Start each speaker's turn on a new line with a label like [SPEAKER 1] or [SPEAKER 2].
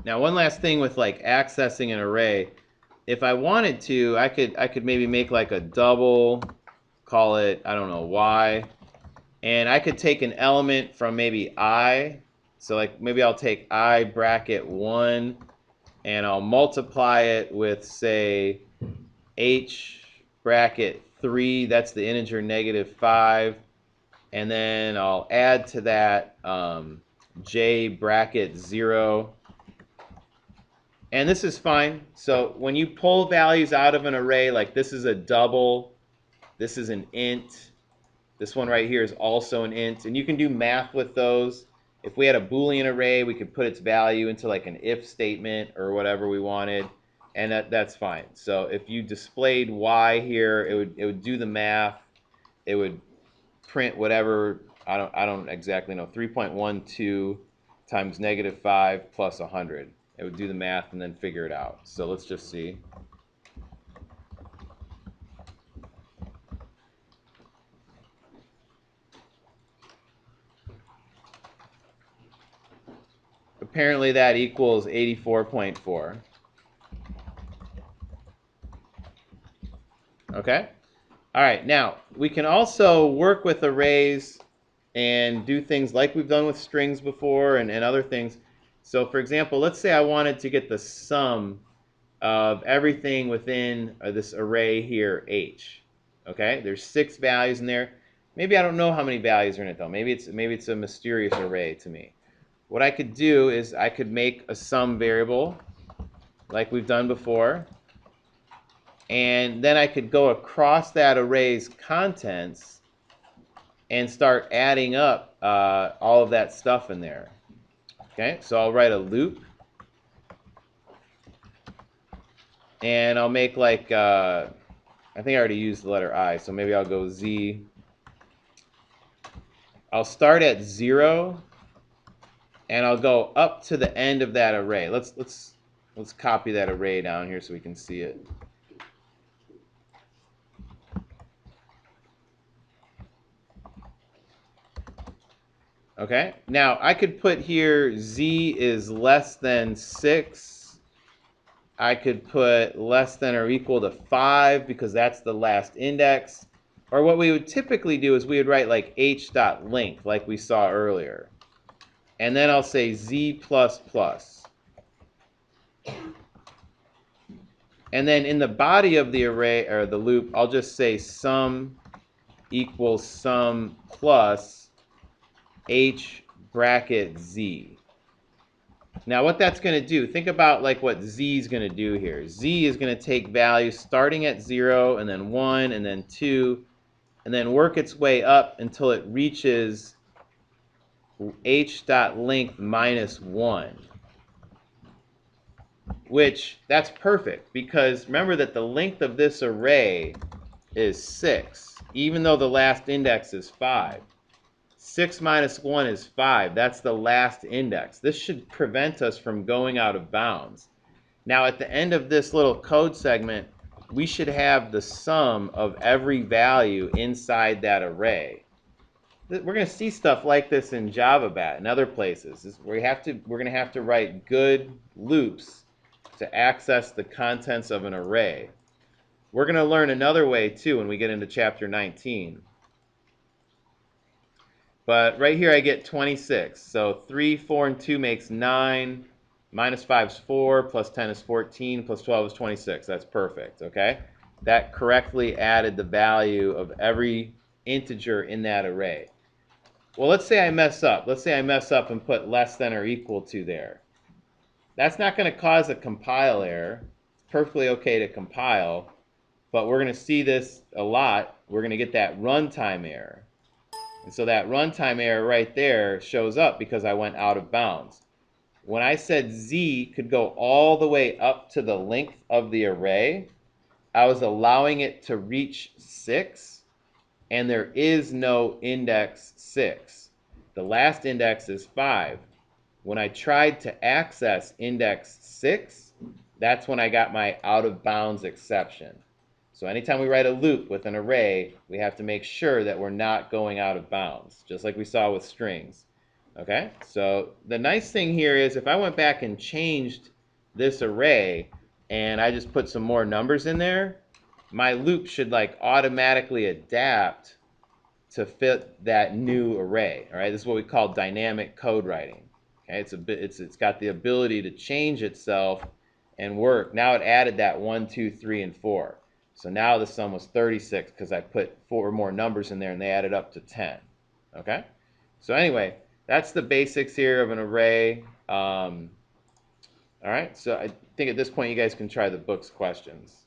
[SPEAKER 1] Now, one last thing with like accessing an array, if I wanted to, I could maybe make like a double, call it, I don't know, y, and I could take an element from maybe I. So like maybe I'll take I bracket 1 and I'll multiply it with, say, h bracket 3, that's the integer -5, and then I'll add to that j bracket 0. And this is fine. So when you pull values out of an array, like this is a double, this is an int, this one right here is also an int, and you can do math with those. If we had a Boolean array, we could put its value into like an if statement or whatever we wanted, and that's fine. So if you displayed y here, it would do the math. It would print whatever, I don't exactly know, 3.12 times -5 plus 100. It would do the math and then figure it out. So let's just see. Apparently that equals 84.4. Okay? All right, now we can also work with arrays and do things like we've done with strings before and other things. So for example, let's say I wanted to get the sum of everything within this array here, h. Okay, there's 6 values in there. Maybe I don't know how many values are in it though. Maybe it's a mysterious array to me. What I could do is I could make a sum variable like we've done before, and then I could go across that array's contents and start adding up all of that stuff in there. Okay, so I'll write a loop, and I'll make like, I think I already used the letter I, so maybe I'll go Z. I'll start at 0, and I'll go up to the end of that array. Let's copy that array down here so we can see it. Okay, now I could put here Z is less than 6. I could put less than or equal to 5 because that's the last index. Or what we would typically do is we would write like h.length like we saw earlier. And then I'll say Z++. And then in the body of the array or the loop, I'll just say sum equals sum plus h bracket z. Now what that's going to do, think about like what z is going to do here. Z is going to take values starting at 0 and then 1 and then 2 and then work its way up until it reaches h.length -1. Which, that's perfect because remember that the length of this array is 6, even though the last index is 5. 6 minus 1 is 5. That's the last index. This should prevent us from going out of bounds. Now, at the end of this little code segment, we should have the sum of every value inside that array. We're going to see stuff like this in JavaBat and other places. We're going to have to write good loops to access the contents of an array. We're going to learn another way too when we get into chapter 19. But right here I get 26. So 3, 4, and 2 makes 9. Minus 5 is 4. Plus 10 is 14. Plus 12 is 26. That's perfect, okay? That correctly added the value of every integer in that array. Well, let's say I mess up. Let's say I mess up and put less than or equal to there. That's not going to cause a compile error. It's perfectly okay to compile, but we're going to see this a lot. We're going to get that runtime error. And so that runtime error right there shows up because I went out of bounds. When I said Z could go all the way up to the length of the array, I was allowing it to reach 6, and there is no index 6. The last index is 5. When I tried to access index 6, that's when I got my out of bounds exception. So anytime we write a loop with an array, we have to make sure that we're not going out of bounds, just like we saw with strings. Okay, so the nice thing here is if I went back and changed this array and I just put some more numbers in there, my loop should like automatically adapt to fit that new array. All right, this is what we call dynamic code writing. Okay, it's got the ability to change itself and work. Now it added that 1, 2, 3, and 4. So now the sum was 36 because I put 4 more numbers in there and they added up to 10. Okay, so anyway, that's the basics here of an array. All right, so I think at this point you guys can try the book's questions.